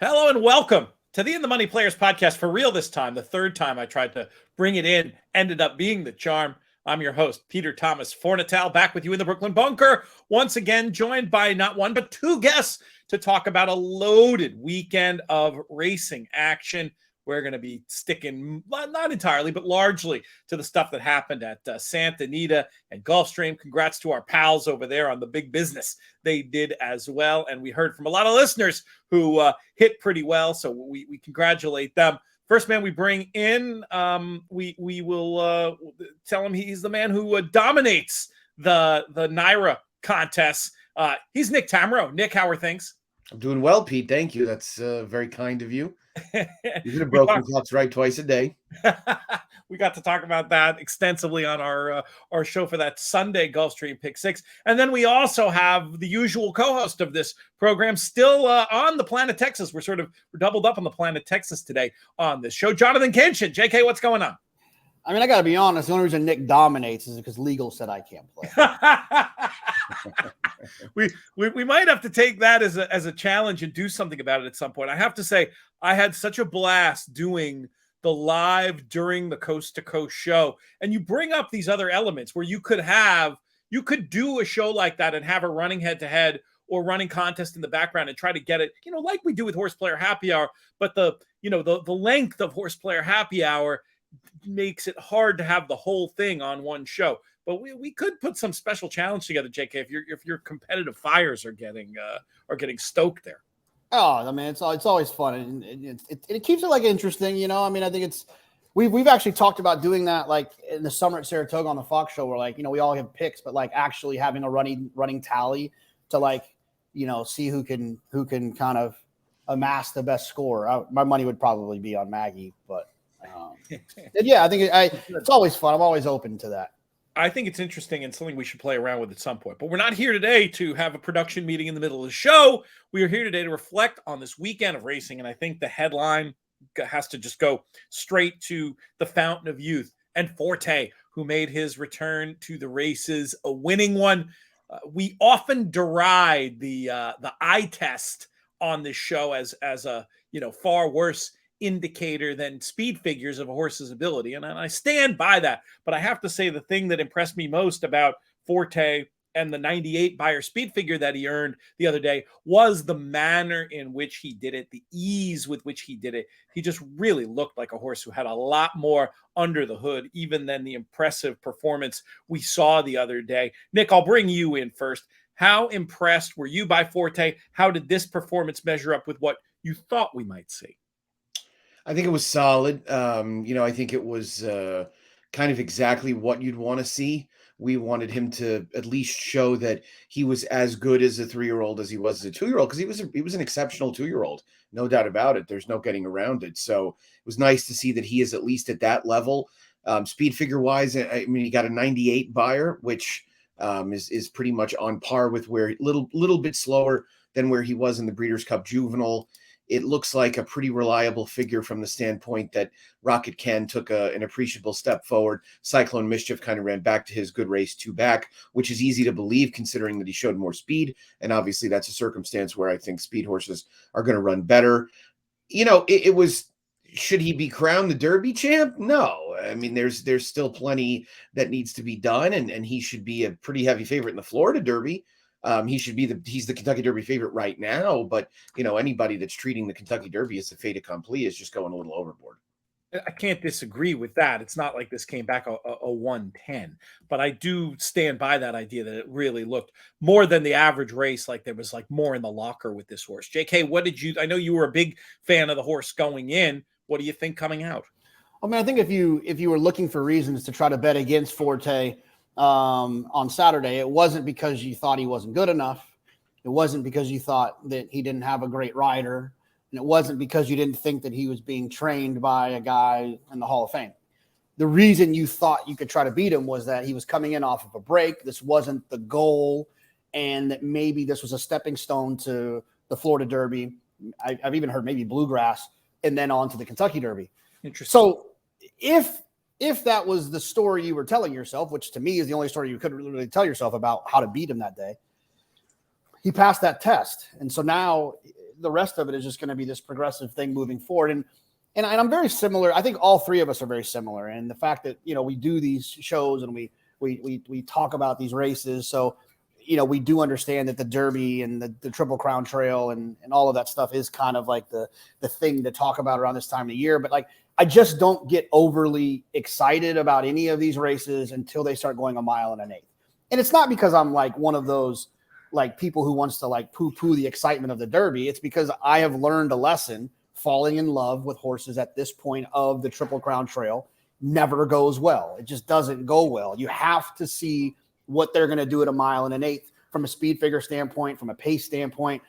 Hello and welcome to the In the Money Players podcast for real this time. The third time I tried to bring it in ended up being the charm. I'm your host, Peter Thomas Fornital, back with you in the Brooklyn Bunker. Once again, joined by not one, but two guests to talk about a loaded weekend of racing action. We're going to be sticking, not entirely, but largely to the stuff that happened at Santa Anita and Gulfstream. Congrats to our pals over there on the big business they did as well. And we heard from a lot of listeners who hit pretty well, so we congratulate them. First man we bring in, we will tell him he's the man who dominates the Naira contests. He's Nick Tammaro. Nick, how are things? I'm doing well, Pete. Thank you. That's very kind of you. You could have broken clocks right twice a day. We got to talk about that extensively on our show for that Sunday Gulfstream Pick 6. And then we also have the usual co-host of this program still on the Planet Texas. We're doubled up on the Planet Texas today on this show. Jonathan Kinchin. JK, what's going on? I mean, I got to be honest. The only reason Nick dominates is because legal said I can't play. we might have to take that as a challenge and do something about it at some point. I have to say, I had such a blast doing the live during the Coast to Coast show. And you bring up these other elements where you could do a show like that and have a running head to head or running contest in the background and try to get it, like we do with Horse Player Happy Hour. But the length of Horse Player Happy Hour makes it hard to have the whole thing on one show. But we could put some special challenge together, JK, if your competitive fires are getting stoked there. Oh, I mean, it's always fun, and it keeps it like interesting, I mean, I think we've actually talked about doing that like in the summer at Saratoga on the Fox show, where like we all have picks, but like actually having a running tally to like see who can kind of amass the best score. My money would probably be on Maggie, but yeah, I think it's always fun. I'm always open to that. I think it's interesting and something we should play around with at some point. But we're not here today to have a production meeting in the middle of the show. We are here today to reflect on this weekend of racing. And I think the headline has to just go straight to the fountain of youth and Forte, who made his return to the races, a winning one. We often deride the eye test on this show as a far worse indicator than speed figures of a horse's ability. And I stand by that. But I have to say the thing that impressed me most about Forte and the 98 Beyer speed figure that he earned the other day was the manner in which he did it, the ease with which he did it. He just really looked like a horse who had a lot more under the hood, even than the impressive performance we saw the other day. Nick, I'll bring you in first. How impressed were you by Forte? How did this performance measure up with what you thought we might see? I think it was solid. I think it was kind of exactly what you'd want to see. We wanted him to at least show that he was as good as a 3-year-old as he was as a 2-year-old, because he was an exceptional 2-year-old, no doubt about it. There's no getting around it. So it was nice to see that he is at least at that level. Speed figure wise, I mean, he got a 98 Beyer, which is pretty much on par with where little bit slower than where he was in the Breeders' Cup Juvenile. It looks like a pretty reliable figure from the standpoint that Rocket Ken took an appreciable step forward. Cyclone Mischief kind of ran back to his good race 2 back, which is easy to believe considering that he showed more speed. And obviously that's a circumstance where I think speed horses are going to run better. It was, should he be crowned the Derby champ? No. I mean, there's still plenty that needs to be done, and he should be a pretty heavy favorite in the Florida Derby. He's the Kentucky Derby favorite right now, but anybody that's treating the Kentucky Derby as a fait accompli is just going a little overboard. I can't disagree with that. It's not like this came back a 110, but I do stand by that idea that it really looked more than the average race. Like there was like more in the locker with this horse. JK, I know you were a big fan of the horse going in. What do you think coming out? I mean, I think if you were looking for reasons to try to bet against Forte on Saturday, it wasn't because you thought he wasn't good enough. It wasn't because you thought that he didn't have a great rider. And it wasn't because you didn't think that he was being trained by a guy in the Hall of Fame. The reason you thought you could try to beat him was that he was coming in off of a break. This wasn't the goal, and that maybe this was a stepping stone to the Florida Derby. I've even heard maybe Bluegrass, and then on to the Kentucky Derby. Interesting. So if that was the story you were telling yourself, which to me is the only story you could really tell yourself about how to beat him that day, he passed that test. And so now the rest of it is just going to be this progressive thing moving forward. And I'm very similar. I think all three of us are very similar. And the fact that, we do these shows and we talk about these races. So, we do understand that the Derby and the Triple Crown Trail and all of that stuff is kind of like the thing to talk about around this time of year. But like, I just don't get overly excited about any of these races until they start going a mile and an eighth. And it's not because I'm like one of those like people who wants to like poo-poo the excitement of the Derby. It's because I have learned a lesson. Falling in love with horses at this point of the Triple Crown Trail never goes well. It just doesn't go well. You have to see what they're going to do at a mile and an eighth from a speed figure standpoint, from a pace standpoint,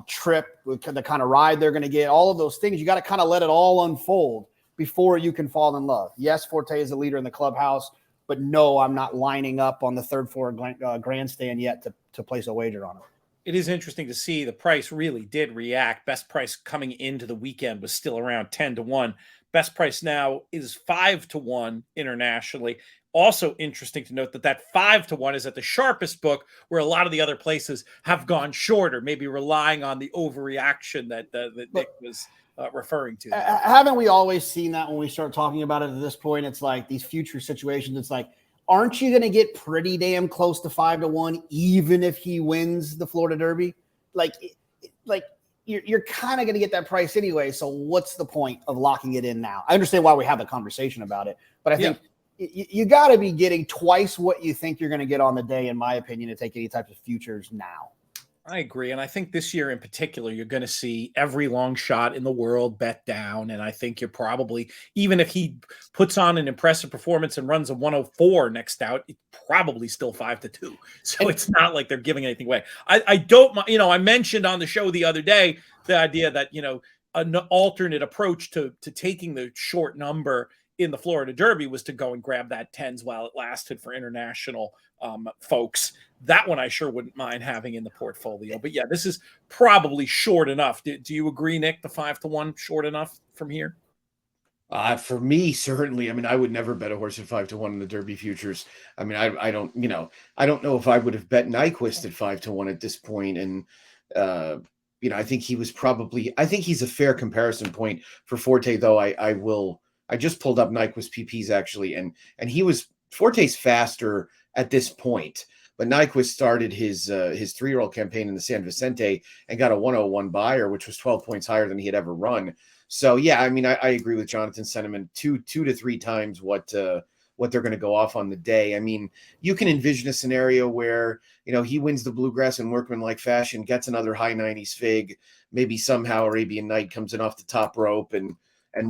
trip, the kind of ride they're going to get, all of those things. You got to kind of let it all unfold before you can fall in love. Yes, Forte is a leader in the clubhouse, but no, I'm not lining up on the third floor grandstand yet to place a wager on it. It is interesting to see the price really did react. Best price coming into the weekend was still around 10-1. Best price now is 5-1 internationally. Also interesting to note that 5-1 is at the sharpest book, where a lot of the other places have gone shorter, maybe relying on the overreaction that Nick was referring to. Haven't we always seen that when we start talking about it at this point? It's like these future situations. It's like, aren't you going to get pretty damn close to 5-1, even if he wins the Florida Derby? Like you're kind of going to get that price anyway. So what's the point of locking it in now? I understand why we have the conversation about it, but I think you got to be getting twice what you think you're going to get on the day, in my opinion, to take any type of futures now. I agree. And I think this year in particular, you're going to see every long shot in the world bet down. And I think you're probably, even if he puts on an impressive performance and runs a 104 next out, it's probably still 5-2. So it's not like they're giving anything away. I don't, I mentioned on the show the other day, the idea that, an alternate approach to taking the short number in the Florida Derby was to go and grab that 10s while it lasted for international folks. That one I sure wouldn't mind having in the portfolio. But yeah, this is probably short enough. Do you agree, Nick, the 5-1 short enough from here? For me, certainly. I mean, I would never bet a horse at 5-1 in the Derby futures. I mean, I don't know if I would have bet Nyquist at 5-1 at this point. And, I think he's a fair comparison point for Forte, though. I just pulled up Nyquist PPs actually, and Forte's faster at this point, but Nyquist started his 3-year-old campaign in the San Vicente and got a 101 buyer, which was 12 points higher than he had ever run. So yeah, I mean, I agree with Jonathan's sentiment. 2 to 3 times what they're going to go off on the day. I mean, you can envision a scenario where he wins the Bluegrass in workmanlike fashion, gets another high 90s fig, maybe somehow Arabian Night comes in off the top rope and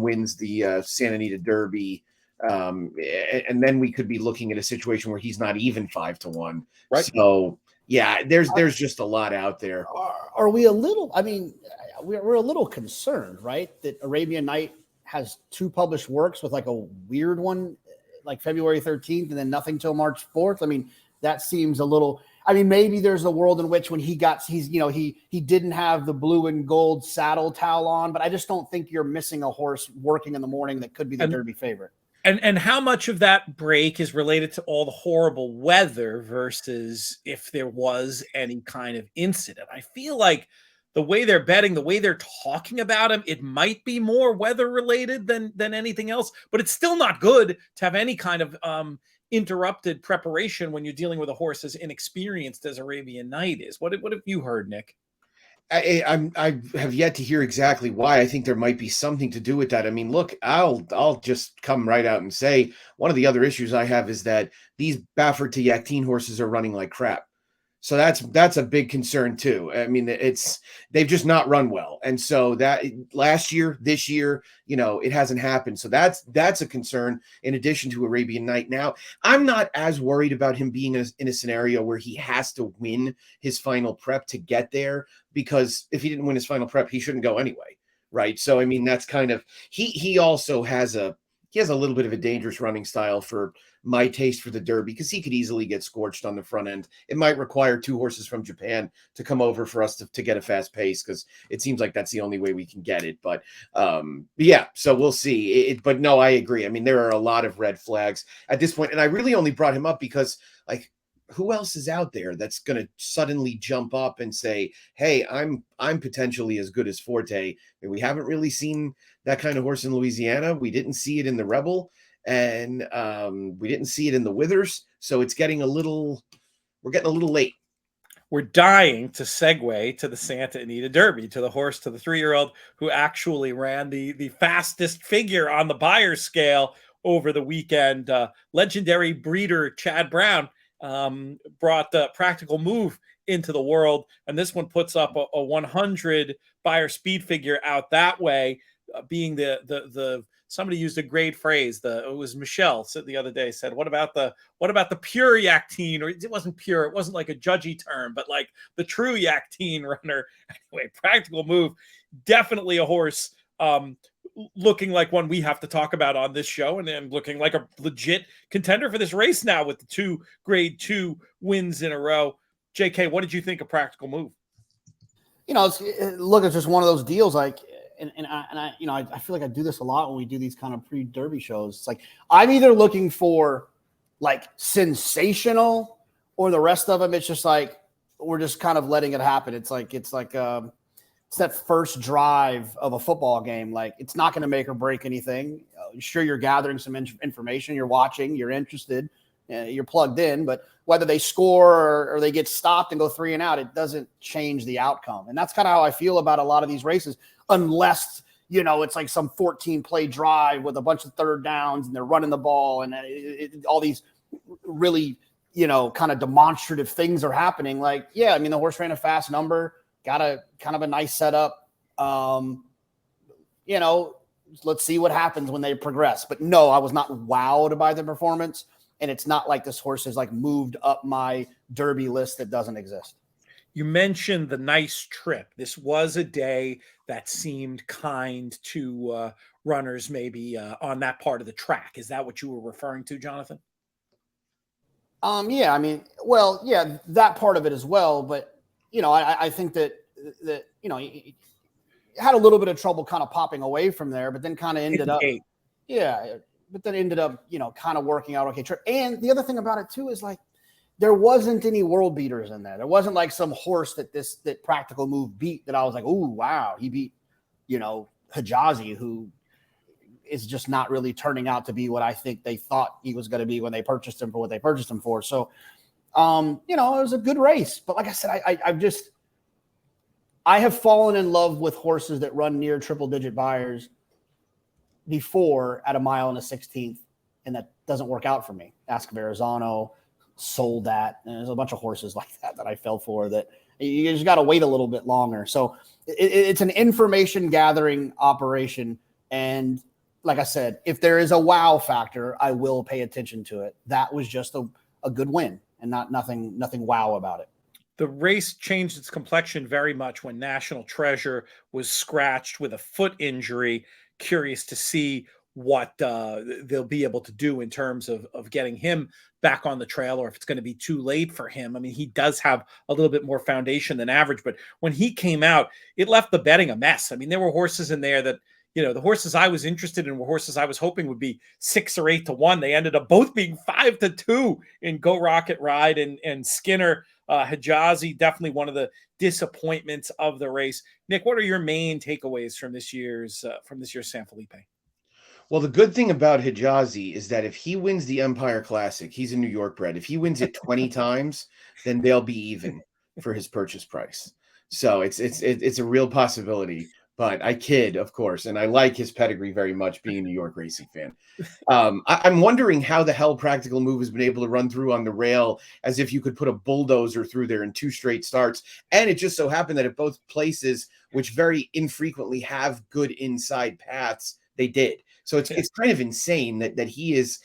wins the Santa Anita Derby. And then we could be looking at a situation where he's not even 5-1. Right. So yeah, there's just a lot out there. Are we a little, I mean, we're a little concerned, right? That Arabian Night has 2 published works with like a weird one, like February 13th and then nothing till March 4th. I mean, that seems a little, I mean, maybe there's a world in which when he didn't have the blue and gold saddle towel on, but I just don't think you're missing a horse working in the morning that could be the Derby favorite. And how much of that break is related to all the horrible weather versus if there was any kind of incident? I feel like the way they're betting, the way they're talking about him, it might be more weather related than anything else, but it's still not good to have any kind of interrupted preparation when you're dealing with a horse as inexperienced as Arabian Night is. What have you heard, Nick? I have yet to hear exactly why. I think there might be something to do with that. I mean, look, I'll just come right out and say one of the other issues I have is that these Baffert to Yakteen horses are running like crap. So that's a big concern too. I mean, they've just not run well. And so that last year, this year, it hasn't happened. So that's a concern in addition to Arabian Night. Now, I'm not as worried about him being in a scenario where he has to win his final prep to get there, because if he didn't win his final prep, he shouldn't go anyway. Right. So, I mean, that's kind of, he also has a little bit of a dangerous running style for my taste for the Derby, because he could easily get scorched on the front end. It might require 2 horses from Japan to come over for us to get a fast pace, because it seems like that's the only way we can get it. But yeah, so we'll see. But no, I agree. I mean, there are a lot of red flags at this point, and I really only brought him up because, like, who else is out there that's going to suddenly jump up and say, hey, I'm potentially as good as Forte? And we haven't really seen that kind of horse in Louisiana. We didn't see it in the Rebel, and we didn't see it in the Withers. So we're getting a little late. We're dying to segue to the Santa Anita Derby, to the horse, to the 3-year-old who actually ran the fastest figure on the buyer scale over the weekend. Legendary breeder Chad Brown brought the Practical Move into the world, and this one puts up a 100 buyer speed figure out that way, being the somebody used a great phrase. It was Michelle said the other day, said, what about the pure Yactine? Or it wasn't pure, it wasn't like a judgy term, but like the true Yactine runner. Anyway, Practical Move, definitely a horse looking like one we have to talk about on this show, and then looking like a legit contender for this race now with the 2 grade 2 wins in a row. JK, what did you think of Practical Move? It's just one of those deals. Like, I feel like I do this a lot when we do these kind of pre-Derby shows. It's like I'm either looking for like sensational, or the rest of them, it's just like we're just kind of letting it happen. It's that first drive of a football game. Like, it's not going to make or break anything. Sure, you're gathering some information, you're watching, you're interested, you're plugged in, but whether they score or they get stopped and go 3 and out, it doesn't change the outcome. And that's kind of how I feel about a lot of these races, unless, it's like some 14 play drive with a bunch of third downs and they're running the ball and all these really, kind of demonstrative things are happening. Like, yeah, I mean, the horse ran a fast number, got a kind of a nice setup. Let's see what happens when they progress. But no, I was not wowed by the performance. And it's not like this horse has like moved up my Derby list that doesn't exist. You mentioned the nice trip. This was a day that seemed kind to runners maybe on that part of the track. Is that what you were referring to, Jonathan? Yeah, I mean, well, yeah, that part of it as well. But, I think that he had a little bit of trouble kind of popping away from there, but then kind of ended up, kind of working out okay. And the other thing about it too is like there wasn't any world beaters in there. There wasn't like some horse that Practical Move beat that I was like, oh wow, he beat, Hijazi, who is just not really turning out to be what I think they thought he was going to be when they purchased him for what they purchased him for. So, it was a good race. But like I said, I have fallen in love with horses that run near triple-digit buyers before at a mile and a 16th, and that doesn't work out for me. Ask Verrazano, sold that. And there's a bunch of horses like that I fell for that you just got to wait a little bit longer. So it's an information gathering operation. And like I said, if there is a wow factor, I will pay attention to it. That was just a good win and nothing wow about it. The race changed its complexion very much when National Treasure was scratched with a foot injury. Curious to see what they'll be able to do in terms of getting him back on the trail, or if it's going to be too late for him. I mean, he does have a little bit more foundation than average, but when he came out, it left the betting a mess. I mean, there were horses in there that, the horses I was interested in were horses I was hoping would be 6 or 8 to 1. They ended up both being 5 to 2 in Go Rocket Ride and Skinner. Hijazi, definitely one of the disappointments of the race. Nick, what are your main takeaways from this year's San Felipe? Well, the good thing about Hijazi is that if he wins the Empire Classic, he's a New York bred. If he wins it 20 times, then they'll be even for his purchase price. So it's a real possibility. But I kid, of course, and I like his pedigree very much, being a New York racing fan. I'm wondering how the hell Practical Move has been able to run through on the rail as if you could put a bulldozer through there in 2 straight starts. And it just so happened that at both places, which very infrequently have good inside paths, they did. So it's kind of insane that he is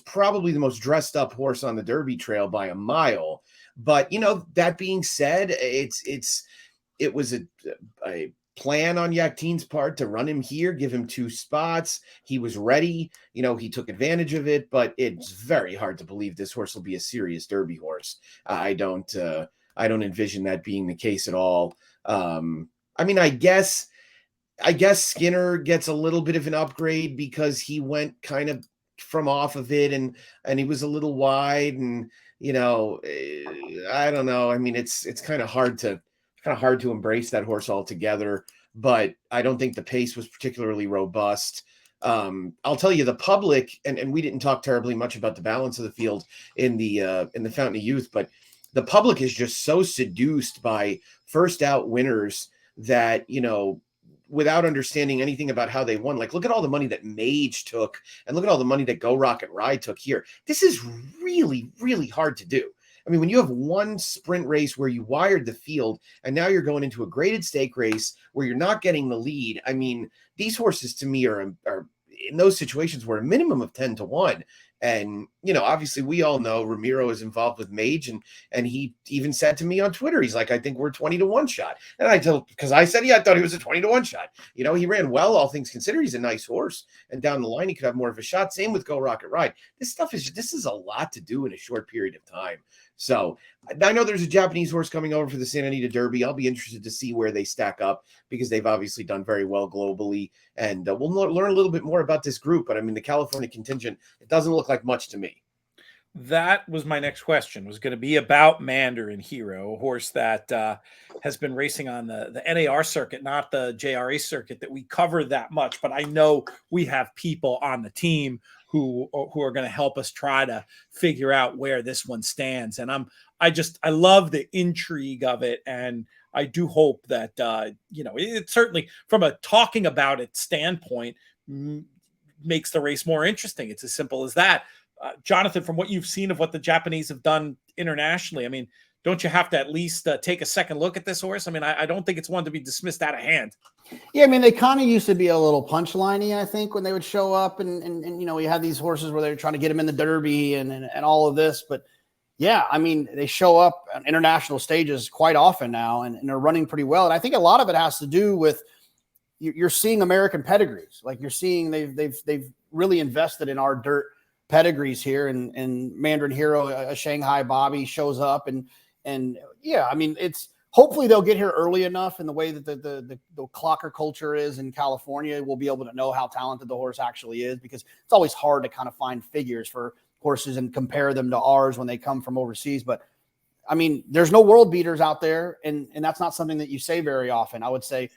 probably the most dressed up horse on the Derby trail by a mile. But that being said, it was a plan on Yactine's part to run him here, give him 2 spots. He was ready. He took advantage of it, but it's very hard to believe this horse will be a serious Derby horse. I don't envision that being the case at all. I mean, I guess Skinner gets a little bit of an upgrade because he went kind of from off of it and he was a little wide, and I don't know. I mean, it's kind of hard to embrace that horse altogether, but I don't think the pace was particularly robust. I'll tell you, the public, and we didn't talk terribly much about the balance of the field in the Fountain of Youth, but the public is just so seduced by first out winners that, without understanding anything about how they won. Like, look at all the money that Mage took, and look at all the money that Go Rocket Ride took here. This is really, really hard to do. I mean, when you have one sprint race where you wired the field, and now you're going into a graded stake race where you're not getting the lead. I mean, these horses to me are in those situations were a minimum of 10-1. And, obviously we all know Ramiro is involved with Mage, and he even said to me on Twitter, he's like, I think we're 20-1 shot. And because I said, I thought he was a 20-1 shot. He ran well, all things considered. He's a nice horse, and down the line, he could have more of a shot. Same with Go Rocket Ride. This is a lot to do in a short period of time. So I know there's a Japanese horse coming over for the Santa Anita Derby. I'll be interested to see where they stack up, because they've obviously done very well globally. And we'll learn a little bit more about this group. But I mean, the California contingent, it doesn't look like much to me. That was my next question, was going to be about Mandarin Hero, a horse that has been racing on the NAR circuit, not the JRA circuit that we cover that much. But I know we have people on the team who are going to help us try to figure out where this one stands. And I love the intrigue of it. And I do hope that, it certainly from a talking about it standpoint makes the race more interesting. It's as simple as that. Jonathan, from what you've seen of what the Japanese have done internationally, I mean, don't you have to at least take a second look at this horse? I mean, I don't think it's one to be dismissed out of hand. Yeah, I mean, they kind of used to be a little punchliney, I think, when they would show up, and we had these horses where they were trying to get them in the Derby and all of this. But yeah, I mean, they show up on international stages quite often now, and they're running pretty well. And I think a lot of it has to do with you're seeing American pedigrees. Like, you're seeing they've really invested in our dirt pedigrees here, and Mandarin Hero, a Shanghai Bobby, shows up, and yeah, I mean, it's hopefully they'll get here early enough in the way that the clocker culture is in California. We'll be able to know how talented the horse actually is, because it's always hard to kind of find figures for horses and compare them to ours when they come from overseas. But I mean, there's no world beaters out there, and that's not something that you say very often. I would say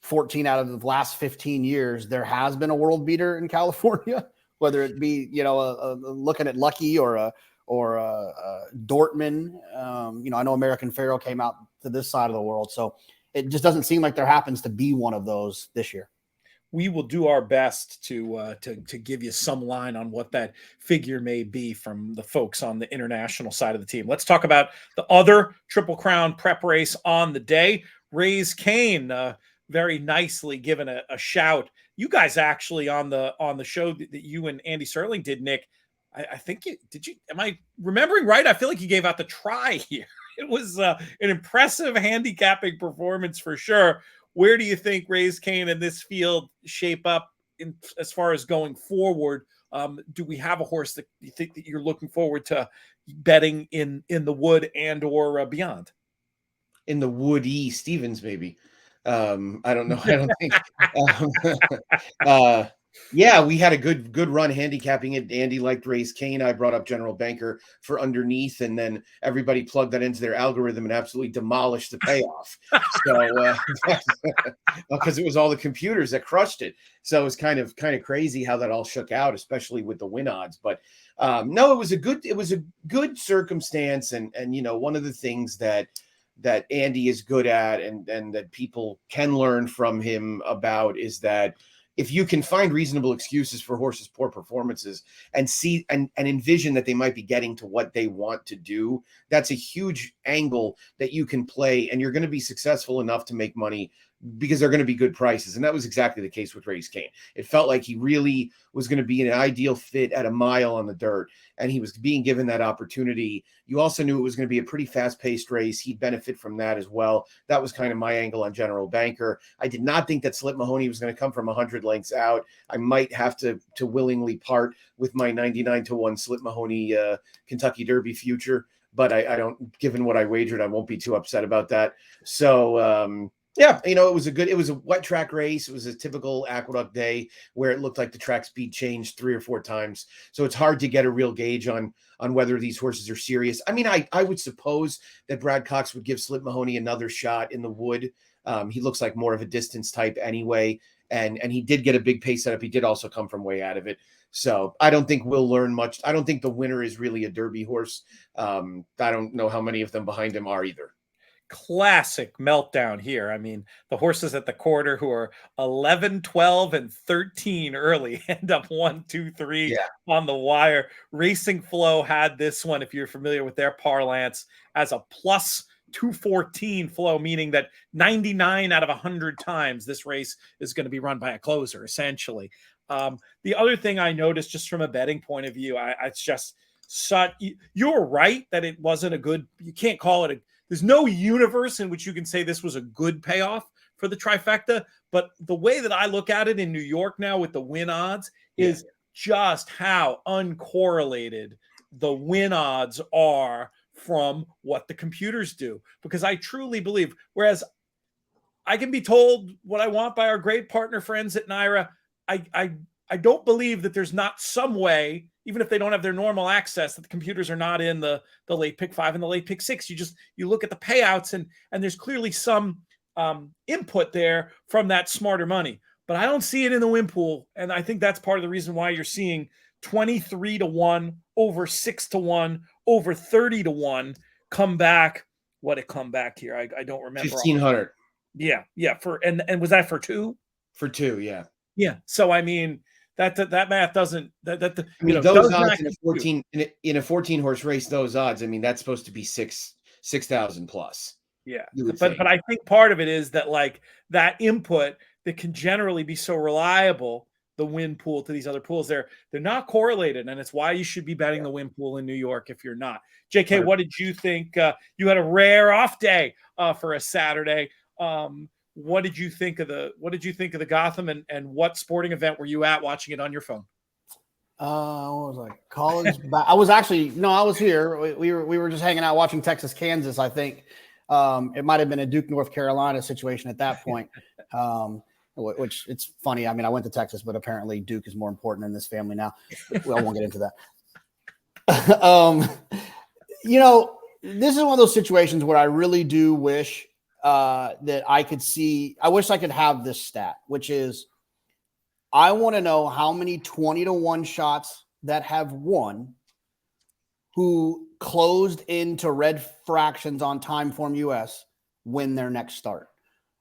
14 out of the last 15 years, there has been a world beater in California, whether it be, looking at Lucky or Dortmund. I know American Pharaoh came out to this side of the world. So it just doesn't seem like there happens to be one of those this year. We will do our best to give you some line on what that figure may be from the folks on the international side of the team. Let's talk about the other Triple Crown prep race on the day. Raise Cain, very nicely given a shout. You guys actually on the show that you and Andy Serling did, Nick, I think am I remembering right? I feel like you gave out the try here. It was an impressive handicapping performance for sure. Where do you think Raise Cain and this field shape up as far as going forward? Do we have a horse that you think that you're looking forward to betting in the Wood and or beyond? In the Woody Stevens, maybe. I don't know. I don't think. Yeah, we had a good run handicapping it. Andy liked Raise Cain. I brought up General Banker for underneath, and then everybody plugged that into their algorithm and absolutely demolished the payoff. So because it was all the computers that crushed it. So it was kind of crazy how that all shook out, especially with the win odds. But no, it was a good circumstance, and one of the things that Andy is good at and that people can learn from him about is that if you can find reasonable excuses for horses' poor performances and see and envision that they might be getting to what they want to do, that's a huge angle that you can play, and you're going to be successful enough to make money because they're going to be good prices. And that was exactly the case with Raise Cain. It felt like he really was going to be an ideal fit at a mile on the dirt, and he was being given that opportunity. You also knew it was going to be a pretty fast-paced race. He'd benefit from that as well. That was kind of my angle on General Banker. I did not think that Slip Mahoney was going to come from 100 lengths out. I might have to willingly part with my 99-1 Slip Mahoney Kentucky Derby future, but I don't, given what I wagered, I won't be too upset about that. So, Yeah, it was a wet track race. It was a typical Aqueduct day where it looked like the track speed changed 3 or 4 times. So it's hard to get a real gauge on whether these horses are serious. I mean, I would suppose that Brad Cox would give Slip Mahoney another shot in the wood. He looks like more of a distance type anyway, and he did get a big pace setup. He did also come from way out of it. So I don't think we'll learn much. I don't think the winner is really a Derby horse. I don't know how many of them behind him are either. Classic meltdown here. I mean, the horses at the quarter who are 11, 12, and 13 early end up 1, 2, 3 on the wire. Racing Flow had this one, if you're familiar with their parlance, as a plus 214 flow, meaning that 99 out of 100 times this race is going to be run by a closer, essentially. The other thing I noticed just from a betting point of view, it's just such, you're right that it wasn't a good, you can't call it there's no universe in which you can say this was a good payoff for the trifecta. But the way that I look at it in New York now with the win odds is just how uncorrelated the win odds are from what the computers do. Because I truly believe, whereas I can be told what I want by our great partner friends at Naira, I don't believe that there's not some way, even if they don't have their normal access, that the computers are not in the late pick 5 and the late pick 6. You look at the payouts and there's clearly some input there from that smarter money, but I don't see it in the win pool. And I think that's part of the reason why you're seeing 23-1 over 6-1 over 30-1 come back. What it come back here? I don't remember. 1,500. Yeah. And was that for 2? For 2, yeah. Yeah. So I mean, that math doesn't I mean, those odds in a 14 horse race, those odds, I mean, that's supposed to be 6,000 plus. Yeah. But I think part of it is that like that input that can generally be so reliable, the win pool to these other pools, they're not correlated, and it's why you should be betting the win pool in New York if you're not. JK, what did you think? You had a rare off day for a Saturday. What did you think of the Gotham, and what sporting event were you at watching it on your phone? What was I? College. I was here. We were just hanging out watching Texas, Kansas. I think it might have been a Duke, North Carolina situation at that point. Which it's funny. I mean, I went to Texas, but apparently Duke is more important in this family now. Well, I won't get into that. This is one of those situations where I really do wish that I could see. I wish I could have this stat, which is I want to know how many 20-1 shots that have won who closed into red fractions on Timeform US win their next start.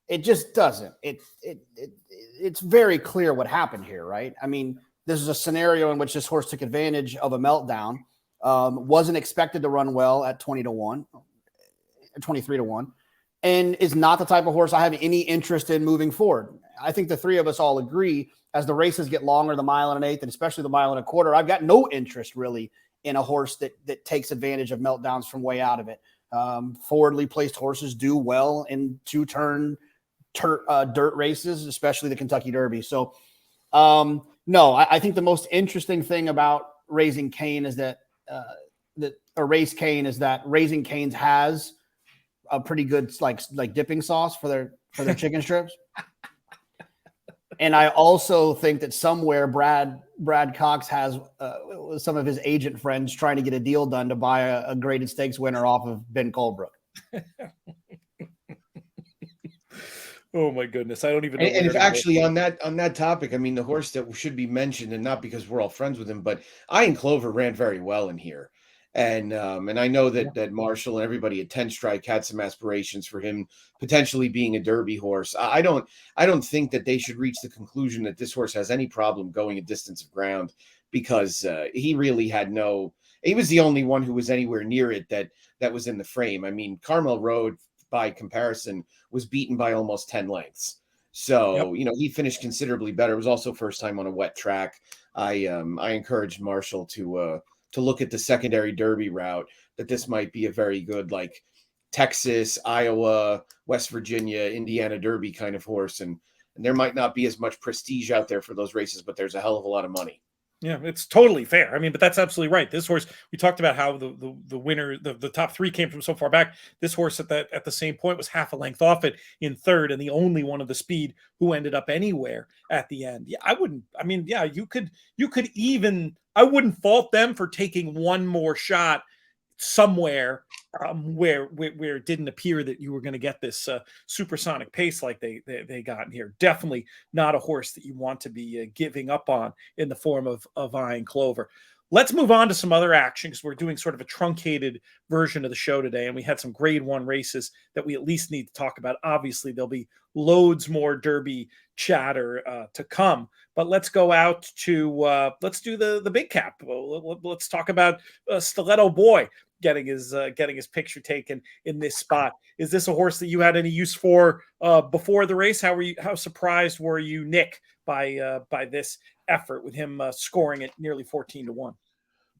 It just doesn't. It's very clear what happened here, right? I mean, this is a scenario in which this horse took advantage of a meltdown, wasn't expected to run well at 20-1, 23-1. And is not the type of horse I have any interest in moving forward. I think the three of us all agree as the races get longer, the mile and an eighth, and especially the mile and a quarter, I've got no interest really in a horse that takes advantage of meltdowns from way out of it. Forwardly placed horses do well in 2-turn dirt races, especially the Kentucky Derby. So no, I think the most interesting thing about Raising Cain is that Raising Cane's has a pretty good like dipping sauce for their chicken strips. And I also think that somewhere Brad Cox has some of his agent friends trying to get a deal done to buy a graded stakes winner off of Ben Colebrook. Oh my goodness. I don't even know. And if actually on that topic, I mean, the horse that should be mentioned, and not because we're all friends with him, but Iron Clover ran very well in here. And I know that Marshall and everybody at 10 Strike had some aspirations for him potentially being a Derby horse. I don't think that they should reach the conclusion that this horse has any problem going a distance of ground, because he really had he was the only one who was anywhere near it that was in the frame. I mean, Carmel Road, by comparison, was beaten by almost 10 lengths. So, he finished considerably better. It was also first time on a wet track. I encouraged Marshall to look at the secondary Derby route, that this might be a very good, like Texas, Iowa, West Virginia, Indiana Derby kind of horse. And there might not be as much prestige out there for those races, but there's a hell of a lot of money. Yeah, it's totally fair. I mean, but that's absolutely right. This horse, we talked about how the winner, the top three came from so far back. This horse at the same point was half a length off it in third, and the only one of the speed who ended up anywhere at the end. Yeah, I wouldn't. I mean, yeah, you could even. I wouldn't fault them for taking one more shot somewhere where it didn't appear that you were going to get this supersonic pace like they got in here. Definitely not a horse that you want to be giving up on in the form of Iron Clover. Let's move on to some other action because we're doing sort of a truncated version of the show today, and we had some grade one races that we at least need to talk about. Obviously, there'll be loads more Derby chatter to come, but let's go out to let's do the big cap. Let's talk about Stiletto Boy getting his picture taken in this spot. Is this a horse that you had any use for before the race? How surprised were you, Nick, by this effort with him scoring at nearly 14-1?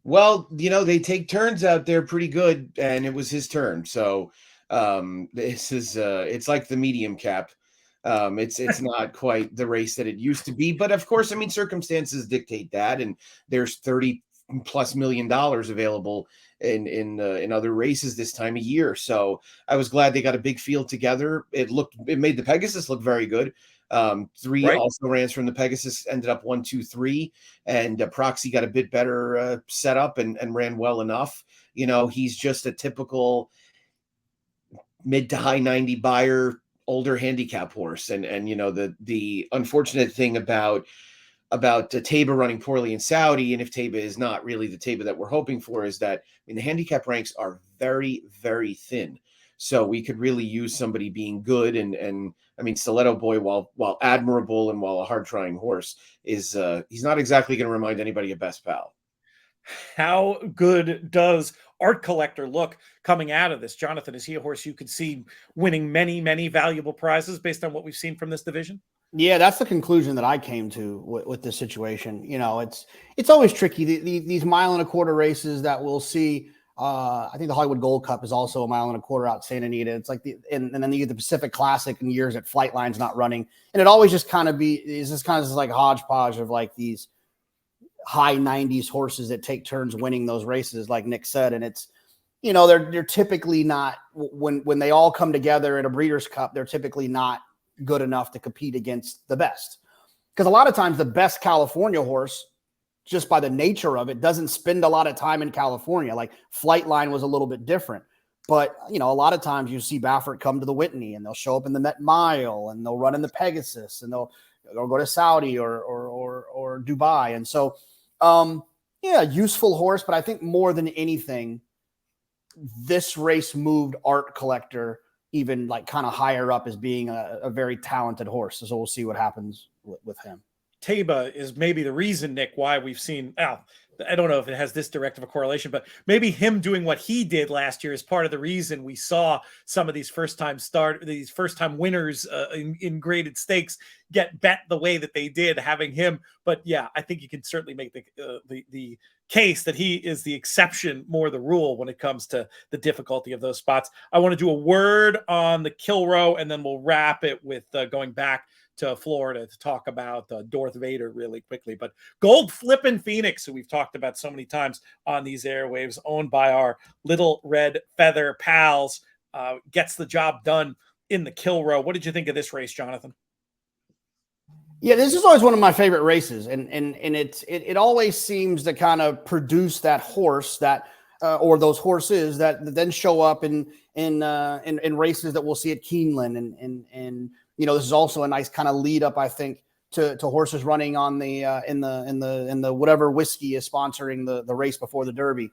Well, they take turns out there pretty good, and it was his turn. So this is it's like the medium cap. It's not quite the race that it used to be, but of course, I mean, circumstances dictate that, and there's $30+ million available in other races this time of year. So I was glad they got a big field together. It made the Pegasus look very good. Three Right. also ran from the Pegasus, ended up 1, 2, 3, and Proxy got a bit better setup and ran well enough. He's just a typical mid to high 90 buyer, older handicap horse. And the unfortunate thing about Taba running poorly in Saudi, and if Taba is not really the Taba that we're hoping for, is that the handicap ranks are very, very thin. So we could really use somebody being good, and I mean, Stiletto Boy, while admirable and while a hard trying horse, is he's not exactly going to remind anybody of Best Pal. How good does Art Collector look coming out of this? Jonathan, is he a horse you could see winning many, many valuable prizes based on what we've seen from this division? Yeah, that's the conclusion that I came to with this situation. It's always tricky. These 1.25 mile races that we'll see. I think the Hollywood Gold Cup is also 1.25 mile out Santa Anita. It's like and then you get the Pacific Classic in years that Flightline's not running, and it always just kind of like hodgepodge of like these high 90s horses that take turns winning those races, like Nick said. And it's, they're typically not, when they all come together in a Breeders' Cup, they're typically not good enough to compete against the best. Because a lot of times the best California horse, just by the nature of it, doesn't spend a lot of time in California. Like Flightline was a little bit different. But, a lot of times you see Baffert come to the Whitney, and they'll show up in the Met Mile, and they'll run in the Pegasus, and they'll go to Saudi or Dubai. And so, useful horse, but I think more than anything, this race moved Art Collector even like kind of higher up as being a very talented horse. So we'll see what happens with him. Taba is maybe the reason, Nick, why we've seen, I don't know if it has this direct of a correlation, but maybe him doing what he did last year is part of the reason we saw some of these first-time winners in graded stakes get bet the way that they did, having him. But yeah, I think you can certainly make the case that he is the exception, more the rule, when it comes to the difficulty of those spots. I want to do a word on the Kilroe, and then we'll wrap it with going back to Florida to talk about Dorth Vader really quickly. But Gold Flippin Phoenix, who we've talked about so many times on these airwaves, owned by our little red feather pals, gets the job done in the Kilroe. What did you think of this race, Jonathan? Yeah, this is always one of my favorite races, and it always seems to kind of produce that horse that or those horses that then show up in races that we'll see at Keeneland, and this is also a nice kind of lead up, I think, to horses running on the in the whatever whiskey is sponsoring the race before the Derby.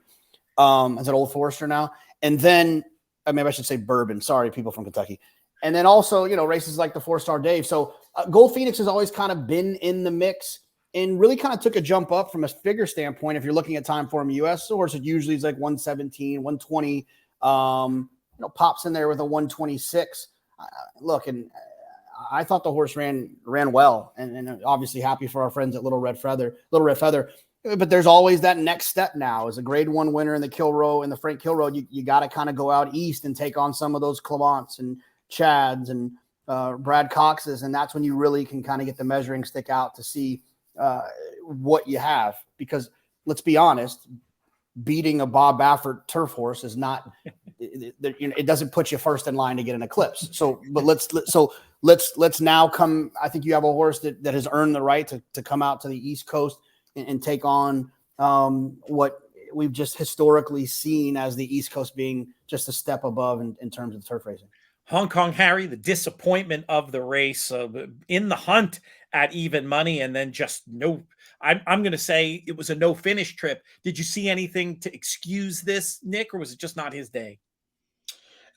Is it Old Forester now? And then maybe I should say bourbon. Sorry, people from Kentucky. And then also, races like the 4-Star Dave. So Gold Phoenix has always kind of been in the mix and really kind of took a jump up from a figure standpoint. If you're looking at time form US, the horse it usually is like 117, 120, pops in there with a 126. Look, and I thought the horse ran well, and obviously happy for our friends at Little Red Feather. But there's always that next step now. As a grade 1 winner in the Kilroe and the Frank Kilroe, you got to kind of go out east and take on some of those Clements and Chads and Brad Coxes, and that's when you really can kind of get the measuring stick out to see what you have, because let's be honest, beating a Bob Baffert turf horse is not, it doesn't put you first in line to get an Eclipse. So, but let's now come. I think you have a horse that has earned the right to come out to the East Coast and take on what we've just historically seen as the East Coast being just a step above in terms of turf racing. Hong Kong Harry, the disappointment of the race, in the hunt at even money, and then just no. I'm going to say it was a no finish trip. Did you see anything to excuse this, Nick, or was it just not his day?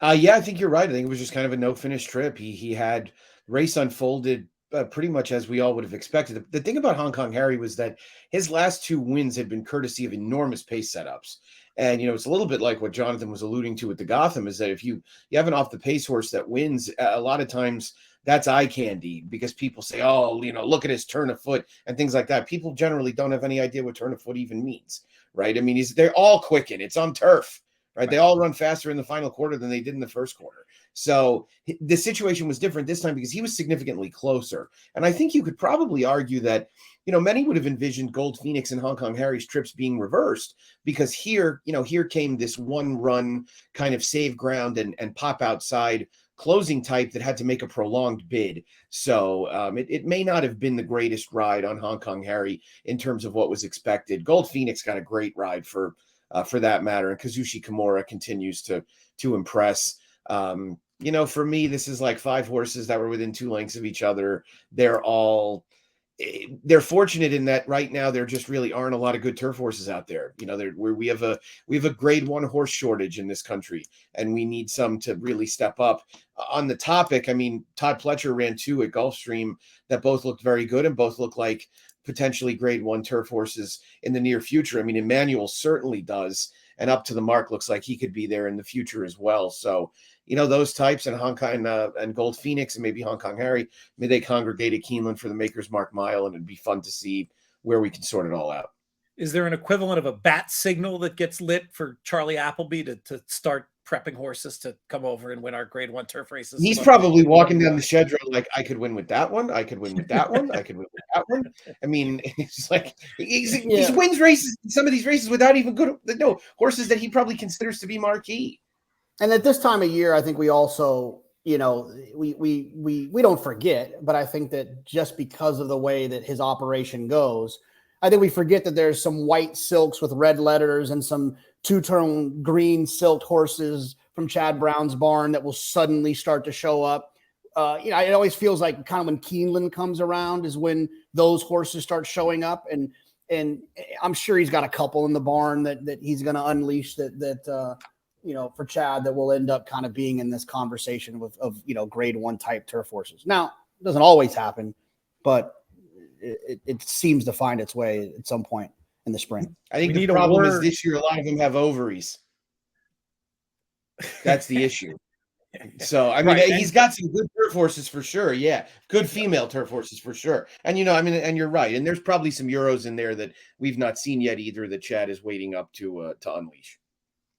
Yeah, I think you're right. I think it was just kind of a no finish trip. He had race unfolded pretty much as we all would have expected. The thing about Hong Kong Harry was that his last 2 wins had been courtesy of enormous pace setups. And, it's a little bit like what Jonathan was alluding to with the Gotham, is that if you have an off the pace horse that wins, a lot of times that's eye candy, because people say, oh, look at his turn of foot and things like that. People generally don't have any idea what turn of foot even means, right? I mean, they're all quicken. It's on turf. Right. They all run faster in the final quarter than they did in the first quarter. So the situation was different this time because he was significantly closer. And I think you could probably argue that, many would have envisioned Gold Phoenix and Hong Kong Harry's trips being reversed, because here came this one run kind of save ground and pop outside closing type that had to make a prolonged bid. So it may not have been the greatest ride on Hong Kong Harry in terms of what was expected. Gold Phoenix got a great ride for that matter. And Kazushi Kimura continues to impress. For me, this is like 5 horses that were within 2 lengths of each other. They're fortunate in that right now there just really aren't a lot of good turf horses out there. We have a grade 1 horse shortage in this country, and we need some to really step up. On the topic, I mean, Todd Pletcher ran 2 at Gulfstream that both looked very good and both look like potentially grade 1 turf horses in the near future. I mean, Emmanuel certainly does, and Up to the Mark looks like he could be there in the future as well. So, those types, and Hong Kong and Gold Phoenix and maybe Hong Kong Harry, maybe they congregate at Keeneland for the Maker's Mark Mile, and it'd be fun to see where we can sort it all out. Is there an equivalent of a bat signal that gets lit for Charlie Appleby to start prepping horses to come over and win our grade 1 turf races? He's probably walking down the schedule like, I could win with that one. I could win with that one. I could win with that one. I mean, it's like he wins races, some of these races without even horses that he probably considers to be marquee. And at this time of year, I think we also, we don't forget, but I think that just because of the way that his operation goes, I think we forget that there's some white silks with red letters and some 2-tone green silk horses from Chad Brown's barn that will suddenly start to show up. It always feels like kind of when Keeneland comes around is when those horses start showing up. And I'm sure he's got a couple in the barn that he's going to unleash that for Chad, that will end up kind of being in this conversation of grade 1 type turf horses. Now, it doesn't always happen, but it seems to find its way at some point in the spring. I think the problem is this year, a lot of them have ovaries. That's the issue. So, I mean, he's got some good turf horses for sure. Yeah. Good female turf horses for sure. And, and you're right. And there's probably some Euros in there that we've not seen yet either that Chad is waiting up to unleash.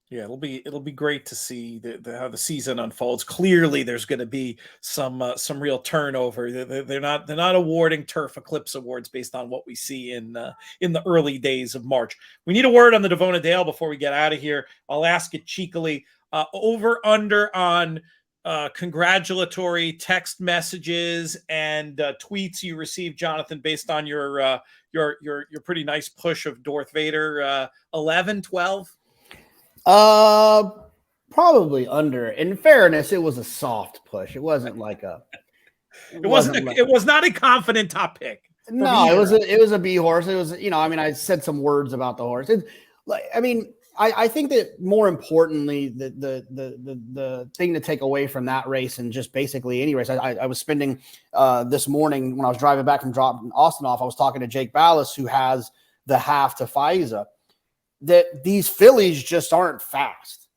Yeah, it'll be great to see how the season unfolds. Clearly, there's going to be some real turnover. They're not awarding Turf Eclipse awards based on what we see in the early days of March. We need a word on the Davona Dale before we get out of here. I'll ask it cheekily. Over under on congratulatory text messages and tweets you received, Jonathan, based on your pretty nice push of Dorth Vader. 11, 12. Probably under. In fairness, it was a soft push. It wasn't like a. It was not a confident top pick. No, it was a B horse. It was, I said some words about the horse. I think that more importantly, the thing to take away from that race, and just basically any race, I was spending this morning when I was driving back from dropping Austin off, I was talking to Jake Ballas, who has the half to FISA, that these fillies just aren't fast.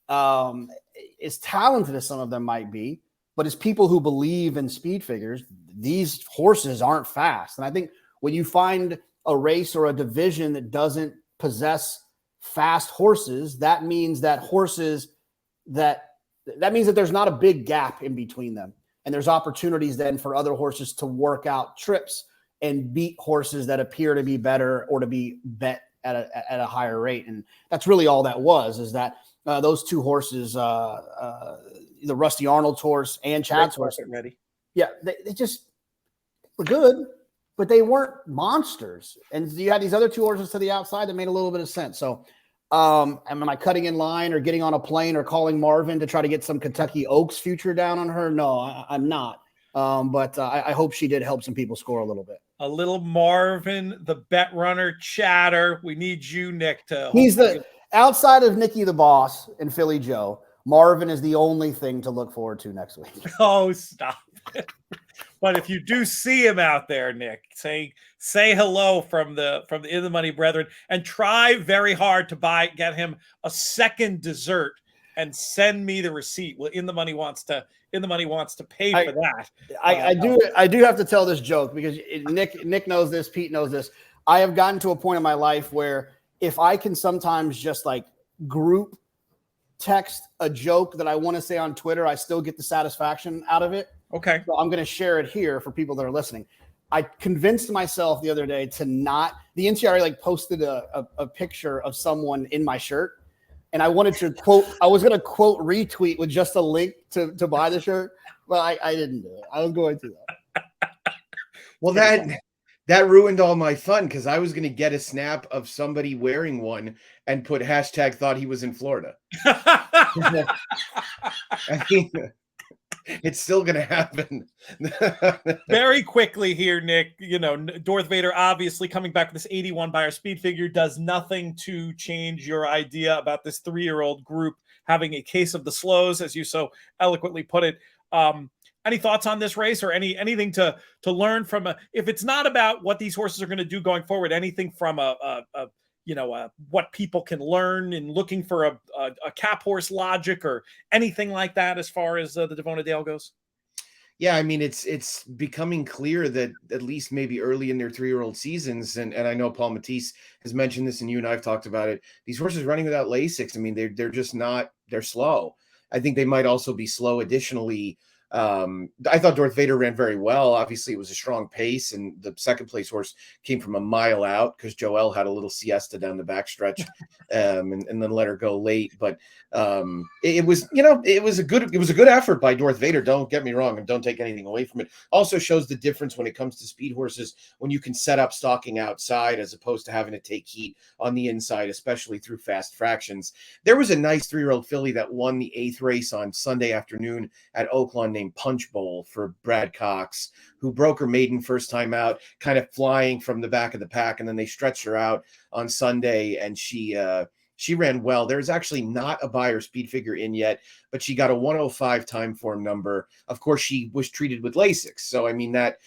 As talented as some of them might be, but as people who believe in speed figures, these horses aren't fast. And I think when you find a race or a division that doesn't possess fast horses, that means that there's not a big gap in between them. And there's opportunities then for other horses to work out trips and beat horses that appear to be better or to be bet at a higher rate. And that's really all that was, is that those two horses, the Rusty Arnold's horse and Chad's horse, ready. Yeah, they just were good, but they weren't monsters. And you had these other two horses to the outside that made a little bit of sense. So am I cutting in line or getting on a plane or calling Marvin to try to get some Kentucky Oaks future down on her? No, I'm not. But I hope she did help some people score a little bit. A little Marvin, the bet runner chatter. We need you, Nick, to. He's outside of Nikki the Boss and Philly Joe, Marvin is the only thing to look forward to next week. Oh, stop it. But if you do see him out there, Nick, say hello from the In the Money brethren, and try very hard to get him a second dessert and send me the receipt. Well, In the Money wants to pay for that. I do have to tell this joke because Nick knows this, Pete knows this. I have gotten to a point in my life where if I can sometimes just like group text a joke that I want to say on Twitter, I still get the satisfaction out of it. Okay. So I'm going to share it here for people that are listening. I convinced myself the other day to not, the NCRA like posted a picture of someone in my shirt. And I wanted to I was going to quote retweet with just a link to buy the shirt. But I didn't do it. I was going to though. Well, that ruined all my fun because I was going to get a snap of somebody wearing one and put hashtag thought he was in Florida. I mean, it's still going to happen. Very quickly here, Nick, Dorth Vader obviously coming back with this 81 buyer speed figure does nothing to change your idea about this 3-year-old group having a case of the slows, as you so eloquently put it. Any thoughts on this race or anything to learn from if it's not about what these horses are going to do going forward, anything from what people can learn in looking for a cap horse logic or anything like that as far as the Davona Dale goes? Yeah, I mean, it's becoming clear that at least maybe early in their 3-year-old seasons, and I know Paul Matisse has mentioned this and you and I have talked about it, these horses running without Lasix, I mean, they're just not, they're slow. I think they might also be slow additionally. I thought Dorth Vader ran very well. Obviously, it was a strong pace, and the second place horse came from a mile out because Joel had a little siesta down the backstretch, and then let her go late. But it was a good effort by Dorth Vader. Don't get me wrong, and don't take anything away from it. Also shows the difference when it comes to speed horses when you can set up stalking outside as opposed to having to take heat on the inside, especially through fast fractions. There was a nice 3-year-old filly that won the 8th race on Sunday afternoon at Oaklawn named Punch Bowl for Brad Cox, who broke her maiden first time out, kind of flying from the back of the pack, and then they stretched her out on Sunday, and she ran well. There's actually not a buyer speed figure in yet, but she got a 105 time form number. Of course, she was treated with Lasix, so I mean that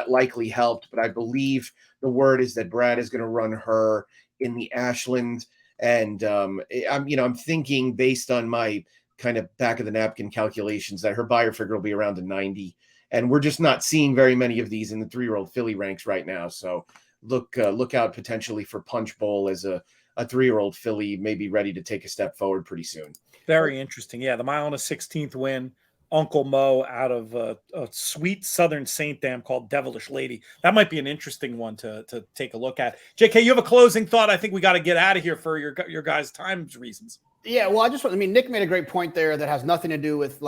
likely helped. But I believe the word is that Brad is going to run her in the Ashland, and I'm thinking based on my kind of back of the napkin calculations that her buyer figure will be around a 90, and we're just not seeing very many of these in the 3-year-old filly ranks right now. So look out potentially for Punch Bowl as a 3-year-old filly, maybe ready to take a step forward pretty soon. Very interesting. Yeah, the mile and a 16th win, Uncle Mo out of a sweet Southern Saint Dam called Devilish Lady. That might be an interesting one to take a look at. JK, you have a closing thought? I think we got to get out of here for your guys' time reasons. Yeah, well, Nick made a great point there that has nothing to do with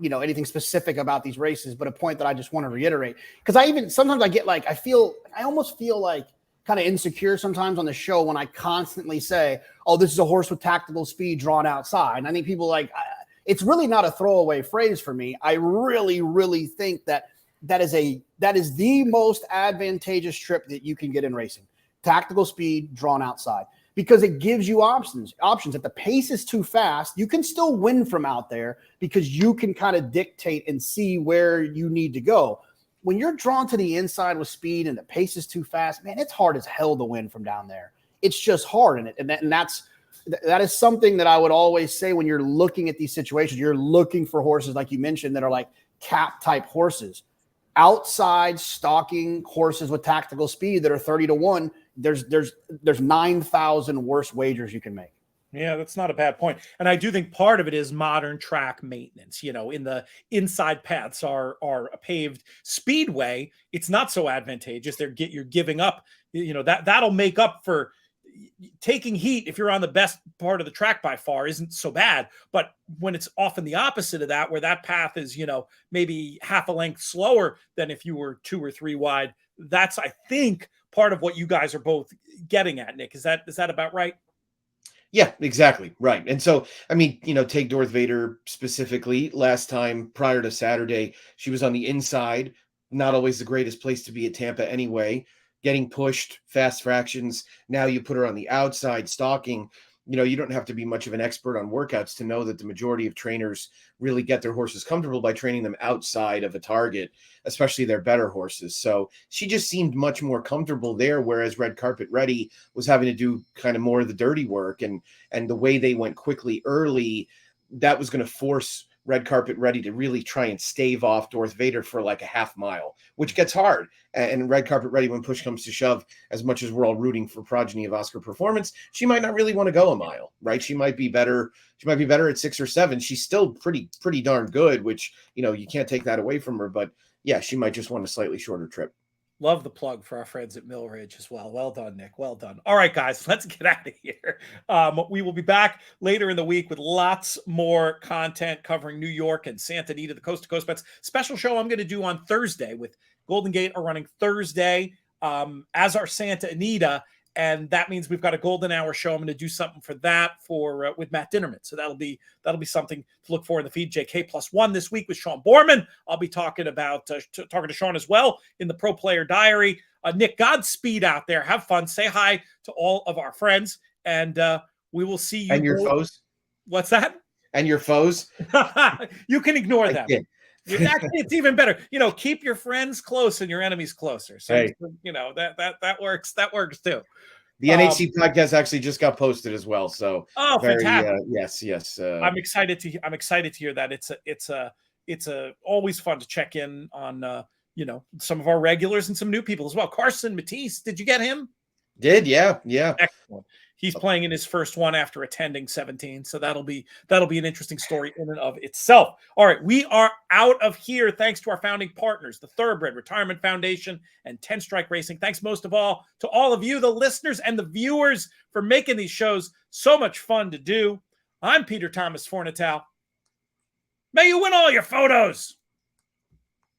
anything specific about these races, but a point that I just want to reiterate. Because sometimes I get I almost feel like kind of insecure sometimes on the show when I constantly say, oh, this is a horse with tactical speed drawn outside. And I think people it's really not a throwaway phrase for me. I really, really think that is the most advantageous trip that you can get in racing. Tactical speed drawn outside. Because it gives you options. If the pace is too fast, you can still win from out there because you can kind of dictate and see where you need to go. When you're drawn to the inside with speed and the pace is too fast, man, it's hard as hell to win from down there. It's just hard. And that is something that I would always say when you're looking at these situations. You're looking for horses, like you mentioned, that are like cap type horses. Outside stalking horses with tactical speed that are 30-1. There's 9,000 worse wagers you can make. Yeah, that's not a bad point. And I do think part of it is modern track maintenance. In the inside paths are a paved speedway. It's not so advantageous. You're giving up, that'll make up for taking heat. If you're on the best part of the track by far isn't so bad. But when it's often the opposite of that, where that path is, maybe half a length slower than if you were 2 or 3 wide, that's, I think, part of what you guys are both getting at, Nick. Is that about right? Yeah, exactly. Right. And so, I mean, take Dorth Vader specifically. Last time prior to Saturday, she was on the inside, not always the greatest place to be at Tampa anyway, getting pushed, fast fractions. Now you put her on the outside, stalking. You don't have to be much of an expert on workouts to know that the majority of trainers really get their horses comfortable by training them outside of a target, especially their better horses. So she just seemed much more comfortable there, whereas Red Carpet Ready was having to do kind of more of the dirty work. And the way they went quickly early, that was going to force Red Carpet Ready to really try and stave off Dorth Vader for like a half mile, which gets hard. And Red Carpet Ready, when push comes to shove, as much as we're all rooting for progeny of Oscar Performance, she might not really want to go a mile, right? She might be better. She might be better at 6 or 7. She's still pretty darn good, which, you can't take that away from her. But yeah, she might just want a slightly shorter trip. Love the plug for our friends at Mill Ridge as well. Well done, Nick. Well done. All right, guys, let's get out of here. We will be back later in the week with lots more content covering New York and Santa Anita, the Coast to Coast Bets. Special show I'm going to do on Thursday with Golden Gate are running Thursday as our Santa Anita. And that means we've got a golden hour show. I'm going to do something for that with Matt Dinnerman. So that'll be something to look for in the feed. JK +1 this week with Sean Borman. I'll be talking about talking to Sean as well in the Pro Player Diary. Nick, Godspeed out there. Have fun. Say hi to all of our friends, and we will see you. And your foes. What's that? And your foes. You can ignore them. Actually, it's even better. Keep your friends close and your enemies closer. So hey. That works. That works too. The NHC podcast actually just got posted as well. So fantastic. Yes. I'm excited to hear that. It's always fun to check in on some of our regulars and some new people as well. Carson Matisse, did you get him? Did, yeah. Excellent. He's playing in his first one after attending 17. So that'll be an interesting story in and of itself. All right. We are out of here. Thanks to our founding partners, the Thoroughbred Retirement Foundation and 10 Strike Racing. Thanks most of all to all of you, the listeners and the viewers, for making these shows so much fun to do. I'm Peter Thomas Fornatale. May you win all your photos.